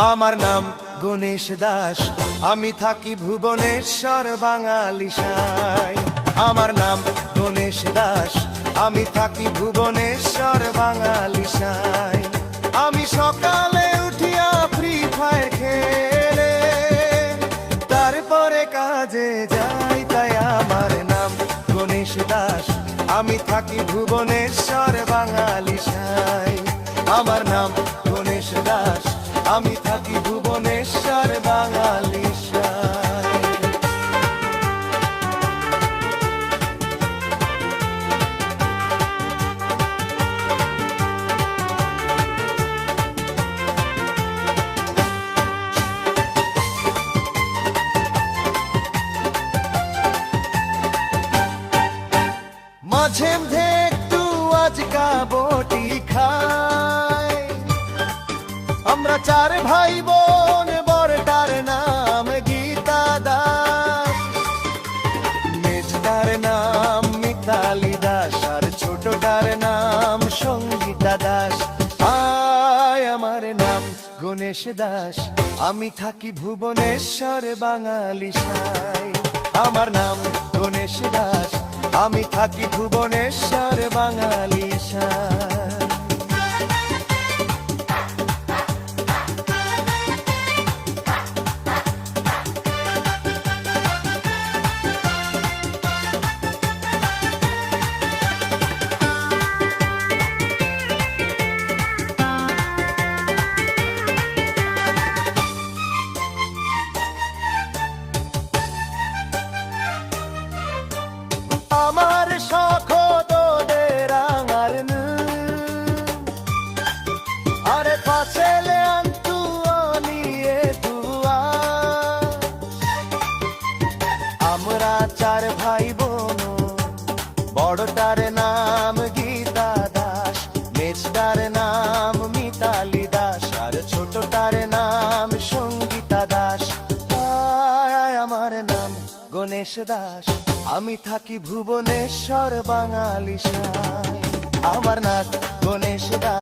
আমার নাম গণেশ দাস, আমি থাকি ভুবনেশ্বর বাঙালিশায়। আমার নাম গণেশ দাস, আমি থাকি ভুবনেশ্বর বাঙালিশায়। আমি সকালে উঠিয়া ফ্রি ফায়ার খেলে তারপরে কাজে যাই, তাই আমার নাম গণেশ দাস, আমি থাকি ভুবনেশ্বর বাঙালিশায়। আমার নাম গণেশ দাস, আমি থাকি ভুবনেশ্বর বাঙালিশায়। মাঝে মধ্যে একটু আজকা বটি খাই, আমরা চার ভাই বোন, বড়টার নাম গীতা দাস, মেজটার নাম মিতালি দাস, আর ছোটটার নাম সঙ্গীতা দাস। আয় আমার নাম গণেশ দাস, আমি থাকি ভুবনেশ্বর বাঙালিশায়। আমার নাম গণেশ দাস, আমি থাকি ভুবনেশ্বর বাঙালিশায়। আমার শখ তোদের আঙার আরে পাছেলে আন্তু নিয়ে দুয়া, আমরা চার ভাই বোন, বড়টার নাম গীতা দাস, মেজটার নাম মিতালি দাস, আর ছোটটার নাম সঙ্গীতা দাস। আমার নাম গণেশ দাস, আমি থাকি ভুবনেশ্বর বাঙালিশায়। আমার নাম গণেশ দাস।